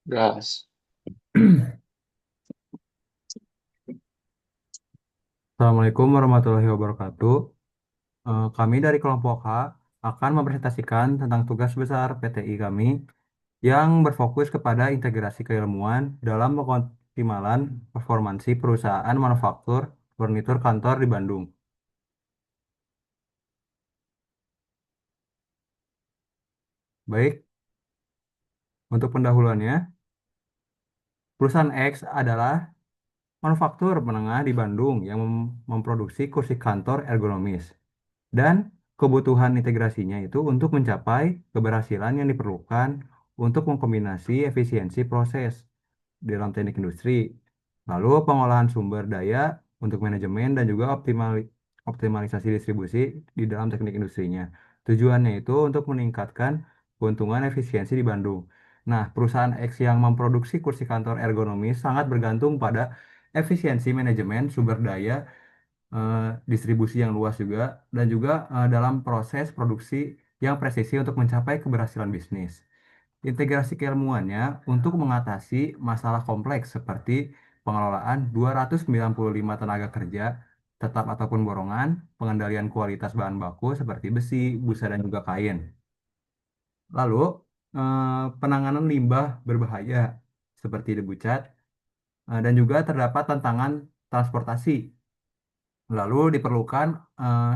Gas. Assalamualaikum warahmatullahi wabarakatuh. Kami dari kelompok H akan mempresentasikan tentang tugas besar PTI kami yang berfokus kepada integrasi keilmuan dalam pengoptimalan performansi perusahaan manufaktur furnitur kantor di Bandung. Baik, untuk pendahuluannya, perusahaan X adalah manufaktur menengah di Bandung yang memproduksi kursi kantor ergonomis. Dan kebutuhan integrasinya itu untuk mencapai keberhasilan yang diperlukan untuk mengkombinasi efisiensi proses di dalam teknik industri, lalu pengolahan sumber daya untuk manajemen dan juga optimalisasi distribusi di dalam teknik industrinya. Tujuannya itu untuk meningkatkan keuntungan efisiensi di Bandung. Nah, perusahaan X yang memproduksi kursi kantor ergonomis sangat bergantung pada efisiensi manajemen sumber daya, distribusi yang luas juga, dan juga dalam proses produksi yang presisi untuk mencapai keberhasilan bisnis. Integrasi keilmuannya untuk mengatasi masalah kompleks seperti pengelolaan 295 tenaga kerja tetap ataupun borongan, pengendalian kualitas bahan baku seperti besi, busa, dan juga kain. Lalu, penanganan limbah berbahaya seperti debu cat, dan juga terdapat tantangan transportasi. Lalu diperlukan eh,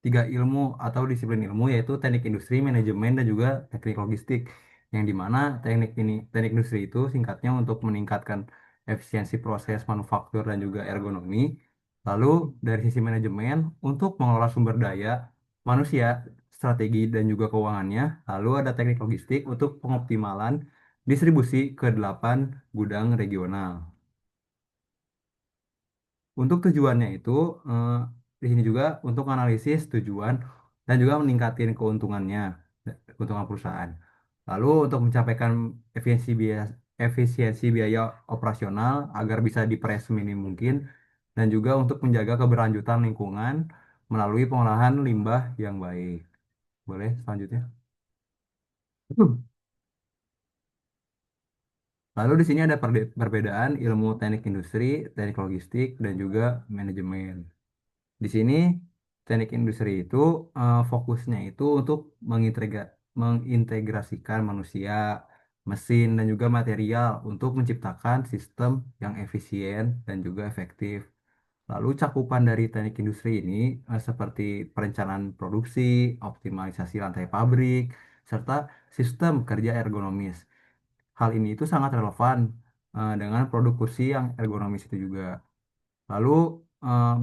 tiga ilmu atau disiplin ilmu yaitu teknik industri, manajemen, dan juga teknik logistik. Yang dimana teknik industri itu singkatnya untuk meningkatkan efisiensi proses manufaktur dan juga ergonomi. Lalu dari sisi manajemen untuk mengelola sumber daya manusia, strategi dan juga keuangannya. Lalu ada teknik logistik untuk pengoptimalan distribusi ke 8 gudang regional. Untuk tujuannya itu, eh, di sini juga untuk analisis tujuan dan juga meningkatkan keuntungan perusahaan. Lalu untuk mencapaikan efisiensi biaya operasional agar bisa diperes seminim mungkin, dan juga untuk menjaga keberlanjutan lingkungan melalui pengolahan limbah yang baik. Boleh selanjutnya? Lalu di sini ada perbedaan ilmu teknik industri, teknik logistik, dan juga manajemen. Di sini teknik industri itu fokusnya itu untuk mengintegrasikan manusia, mesin, dan juga material untuk menciptakan sistem yang efisien dan juga efektif. Lalu cakupan dari teknik industri ini seperti perencanaan produksi, optimalisasi lantai pabrik, serta sistem kerja ergonomis. Hal ini itu sangat relevan dengan produk kursi yang ergonomis itu juga. Lalu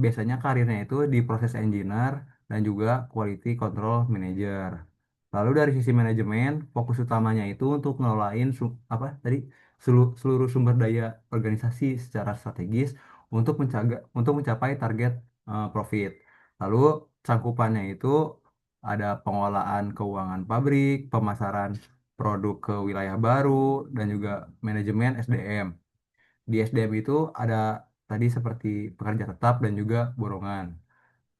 biasanya karirnya itu di proses engineer dan juga quality control manager. Lalu dari sisi manajemen, fokus utamanya itu untuk ngelolain apa tadi seluruh sumber daya organisasi secara strategis untuk mencapai target profit. Lalu cangkupannya itu ada pengolahan keuangan pabrik, pemasaran produk ke wilayah baru, dan juga manajemen SDM. Di SDM itu ada tadi seperti pekerja tetap dan juga borongan.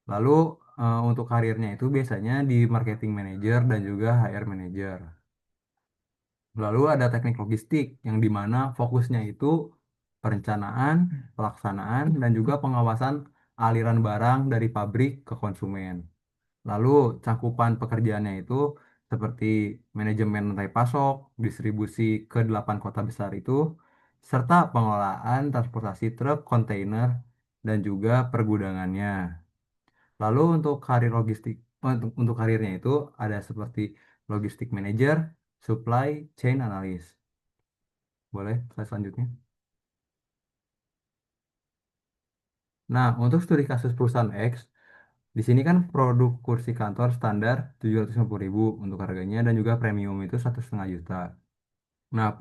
Lalu untuk karirnya itu biasanya di marketing manager dan juga HR manager. Lalu ada teknik logistik yang di mana fokusnya itu perencanaan, pelaksanaan, dan juga pengawasan aliran barang dari pabrik ke konsumen. Lalu cakupan pekerjaannya itu seperti manajemen rantai pasok, distribusi ke 8 kota besar itu, serta pengelolaan transportasi truk, kontainer, dan juga pergudangannya. Lalu untuk karir logistik, untuk karirnya itu ada seperti logistik manager, supply chain analyst. Boleh, slide selanjutnya. Nah, untuk studi kasus perusahaan X, di sini kan produk kursi kantor standar 750.000 untuk harganya dan juga premium itu 1,5 juta. Nah,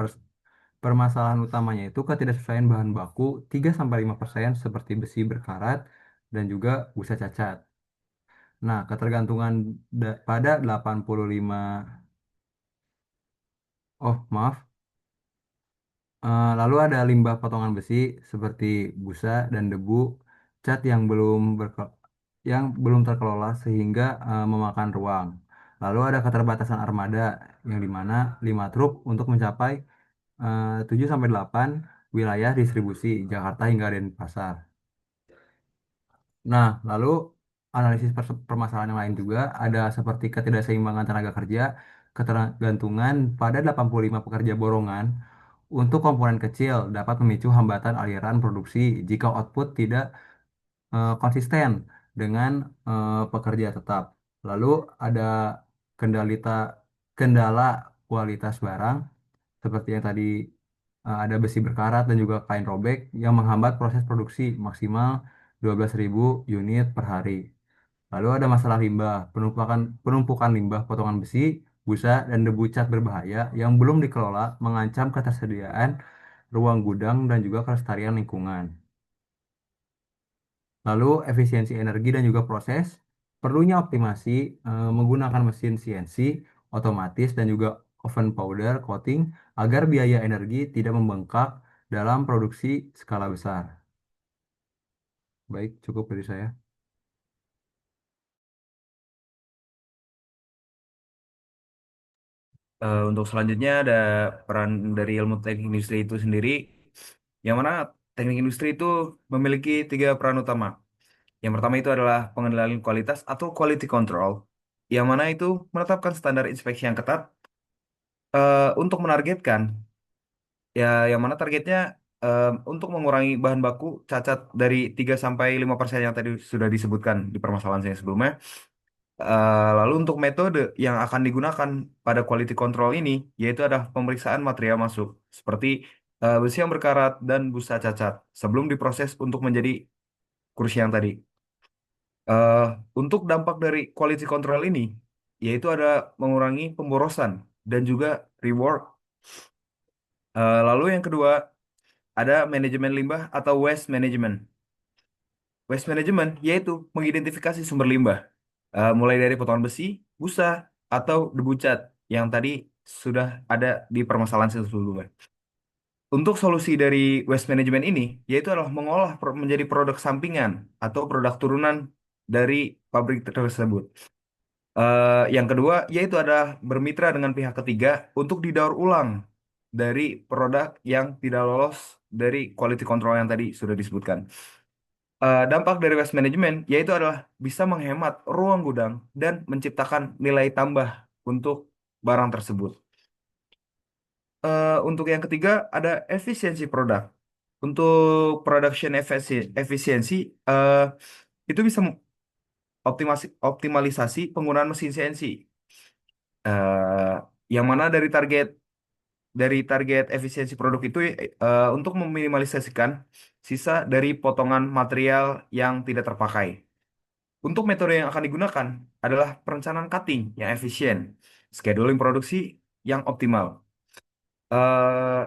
permasalahan utamanya itu ketidaksesuaian bahan baku 3-5% seperti besi berkarat dan juga busa cacat. Nah, ketergantungan pada 85, oh maaf, lalu ada limbah potongan besi seperti busa dan debu cat yang belum terkelola sehingga memakan ruang. Lalu ada keterbatasan armada yang dimana 5 truk untuk mencapai 7 sampai 8 wilayah distribusi Jakarta hingga Denpasar. Nah, lalu analisis permasalahan yang lain juga ada seperti ketidakseimbangan tenaga kerja, ketergantungan pada 85 pekerja borongan untuk komponen kecil dapat memicu hambatan aliran produksi jika output tidak konsisten dengan pekerja tetap. Lalu ada kendalita, kendala kualitas barang seperti yang tadi ada besi berkarat dan juga kain robek yang menghambat proses produksi maksimal 12.000 unit per hari. Lalu ada masalah limbah, penumpukan limbah potongan besi, busa, dan debu cat berbahaya yang belum dikelola mengancam ketersediaan ruang gudang dan juga kelestarian lingkungan. Lalu efisiensi energi dan juga proses, perlunya optimasi menggunakan mesin CNC, otomatis dan juga oven powder coating agar biaya energi tidak membengkak dalam produksi skala besar. Baik, cukup dari saya. Untuk selanjutnya ada peran dari ilmu teknik industri itu sendiri, yang mana teknik industri itu memiliki tiga peran utama. Yang pertama itu adalah pengendalian kualitas atau quality control, yang mana itu menetapkan standar inspeksi yang ketat untuk menargetkan, ya yang mana targetnya untuk mengurangi bahan baku cacat dari 3 sampai 5% yang tadi sudah disebutkan di permasalahan saya sebelumnya. Lalu untuk metode yang akan digunakan pada quality control ini, yaitu adalah pemeriksaan material masuk, seperti besi yang berkarat dan busa cacat, sebelum diproses untuk menjadi kursi yang tadi. Eh, untuk dampak dari quality control ini, yaitu ada mengurangi pemborosan dan juga rework. Lalu yang kedua, ada manajemen limbah atau waste management. Waste management yaitu mengidentifikasi sumber limbah, mulai dari potongan besi, busa, atau debu cat yang tadi sudah ada di permasalahan sebelumnya. Untuk solusi dari waste management ini, yaitu adalah mengolah menjadi produk sampingan atau produk turunan dari pabrik tersebut. Yang kedua, yaitu adalah bermitra dengan pihak ketiga untuk didaur ulang dari produk yang tidak lolos dari quality control yang tadi sudah disebutkan. Dampak dari waste management yaitu adalah bisa menghemat ruang gudang dan menciptakan nilai tambah untuk barang tersebut. Untuk yang ketiga ada efisiensi produk. Untuk production efisiensi itu bisa optimalisasi penggunaan mesin CNC. eh, yang mana dari target efisiensi produk itu untuk meminimalisasikan sisa dari potongan material yang tidak terpakai. Untuk metode yang akan digunakan adalah perencanaan cutting yang efisien, scheduling produksi yang optimal. Eh,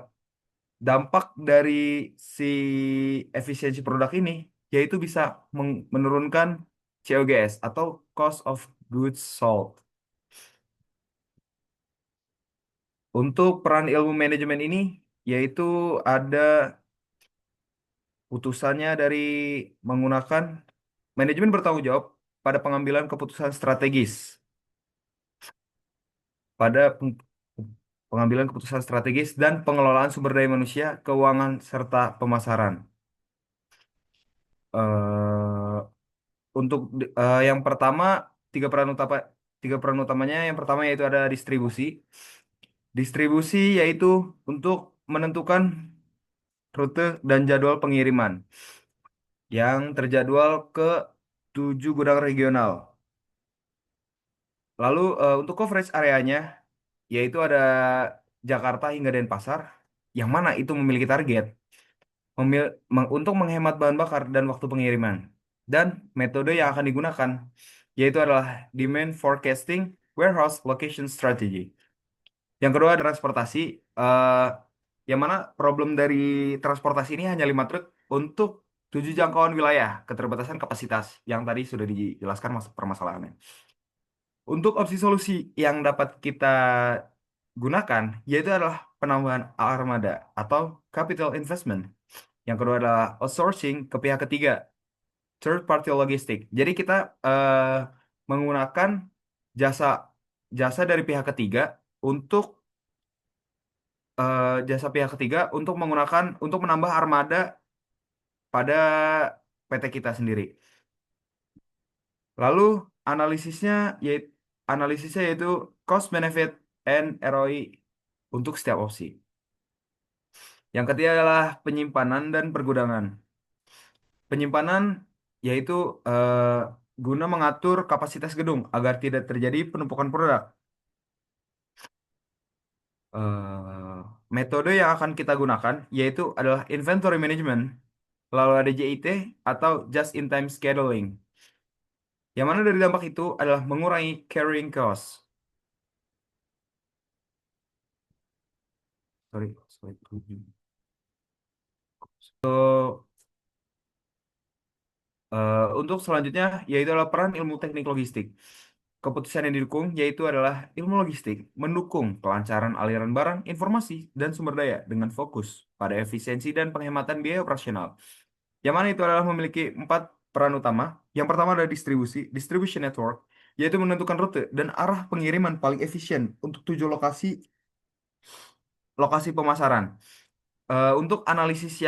Dampak dari si efisiensi produk ini yaitu bisa menurunkan COGS atau cost of goods sold. Untuk peran ilmu manajemen ini yaitu ada putusannya dari menggunakan manajemen bertanggung jawab pada pengambilan keputusan strategis, pada pengambilan keputusan strategis dan pengelolaan sumber daya manusia, keuangan, serta pemasaran. Eh, untuk yang pertama, tiga peran utama, tiga peran utamanya, yang pertama yaitu ada distribusi. Distribusi yaitu untuk menentukan rute dan jadwal pengiriman yang terjadwal ke 7 gudang regional. Lalu untuk coverage areanya yaitu ada Jakarta hingga Denpasar, yang mana itu memiliki target untuk menghemat bahan bakar dan waktu pengiriman. Dan metode yang akan digunakan yaitu adalah demand forecasting warehouse location strategy. Yang kedua adalah transportasi, eh, yang mana problem dari transportasi ini hanya 5 truk untuk 7 jangkauan wilayah, keterbatasan kapasitas yang tadi sudah dijelaskan permasalahannya. Untuk opsi solusi yang dapat kita gunakan yaitu adalah penambahan armada atau capital investment. Yang kedua adalah outsourcing ke pihak ketiga, third party logistik. Jadi kita menggunakan jasa jasa dari pihak ketiga untuk jasa pihak ketiga untuk menambah armada pada PT kita sendiri. Lalu analisisnya yaitu yaitu cost benefit and ROI untuk setiap opsi. Yang ketiga adalah penyimpanan dan pergudangan. Penyimpanan yaitu guna mengatur kapasitas gedung agar tidak terjadi penumpukan produk. Metode yang akan kita gunakan yaitu adalah inventory management, lalu ada JIT atau just in time scheduling. Yang mana dari dampak itu adalah mengurangi carrying cost. Sorry, sorry. So, untuk selanjutnya yaitu adalah peran ilmu teknik logistik. Keputusan yang didukung yaitu adalah ilmu logistik mendukung kelancaran aliran barang, informasi, dan sumber daya dengan fokus pada efisiensi dan penghematan biaya operasional. Yang mana itu adalah memiliki 4 peran utama. Yang pertama adalah distribution network, yaitu menentukan rute dan arah pengiriman paling efisien untuk tujuh lokasi pemasaran. Untuk analisis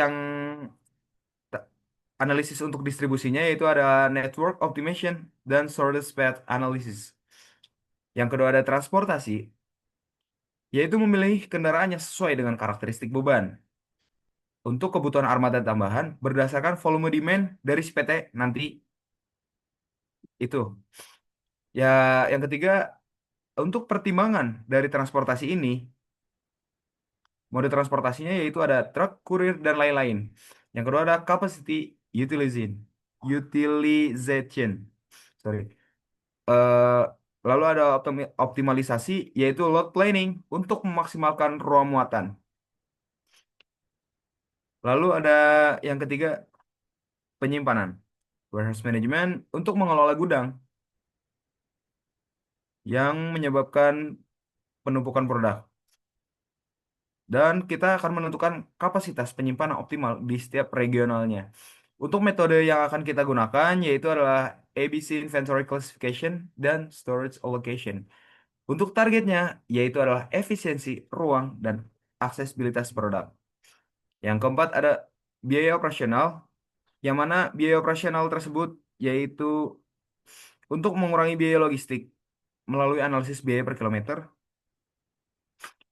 untuk distribusinya yaitu ada network optimization dan shortest path analysis. Yang kedua ada transportasi, yaitu memilih kendaraan yang sesuai dengan karakteristik beban. Untuk kebutuhan armada tambahan berdasarkan volume demand dari si PT nanti itu. Ya, yang ketiga untuk pertimbangan dari transportasi ini, mode transportasinya yaitu ada truk, kurir, dan lain-lain. Yang kedua ada capacity utilization. Utilization. Sorry. Eh, Lalu ada optimalisasi yaitu load planning untuk memaksimalkan ruang muatan. Lalu ada yang ketiga penyimpanan. Warehouse management untuk mengelola gudang yang menyebabkan penumpukan produk. Dan kita akan menentukan kapasitas penyimpanan optimal di setiap regionalnya. Untuk metode yang akan kita gunakan yaitu adalah ABC Inventory Classification dan Storage Allocation. Untuk targetnya yaitu adalah efisiensi ruang dan aksesibilitas produk. Yang keempat ada biaya operasional, yang mana biaya operasional tersebut yaitu untuk mengurangi biaya logistik melalui analisis biaya per kilometer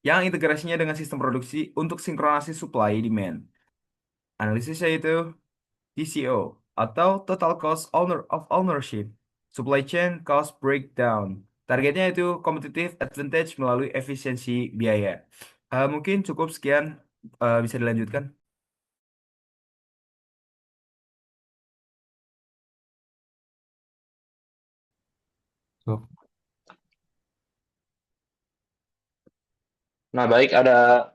yang integrasinya dengan sistem produksi untuk sinkronasi supply demand. Analisisnya itu TCO atau Total Cost of Ownership, Supply Chain Cost Breakdown. Targetnya itu competitive advantage melalui efisiensi biaya. Mungkin cukup sekian, bisa dilanjutkan. So, Nah, baik,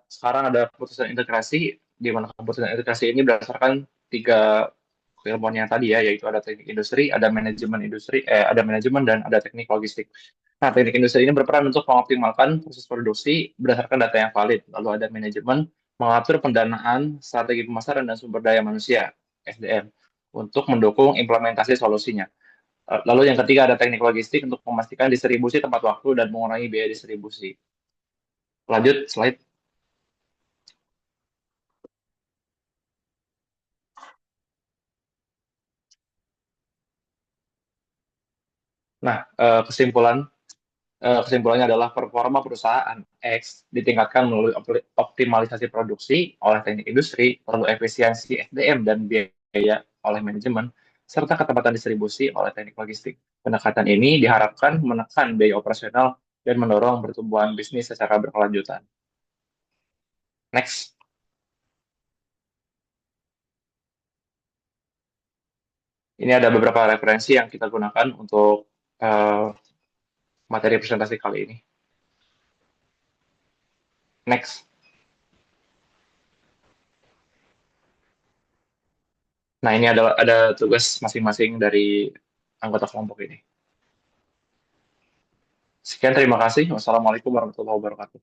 sekarang ada keputusan integrasi, di mana keputusan integrasi ini berdasarkan tiga keilmuan yang tadi ya, yaitu ada teknik industri, ada manajemen dan ada teknik logistik. Nah, teknik industri ini berperan untuk mengoptimalkan proses produksi berdasarkan data yang valid. Lalu ada manajemen mengatur pendanaan, strategi pemasaran dan sumber daya manusia (SDM) untuk mendukung implementasi solusinya. Lalu yang ketiga ada teknik logistik untuk memastikan distribusi tepat waktu dan mengurangi biaya distribusi. Lanjut slide. Nah, kesimpulannya adalah performa perusahaan X ditingkatkan melalui optimalisasi produksi oleh teknik industri, lalu efisiensi SDM dan biaya oleh manajemen, serta ketepatan distribusi oleh teknik logistik. Pendekatan ini diharapkan menekan biaya operasional dan mendorong pertumbuhan bisnis secara berkelanjutan. Next. Ini ada beberapa referensi yang kita gunakan untuk materi presentasi kali ini. Next. Nah, ini ada tugas masing-masing dari anggota kelompok ini. Sekian, terima kasih. Wassalamualaikum warahmatullahi wabarakatuh.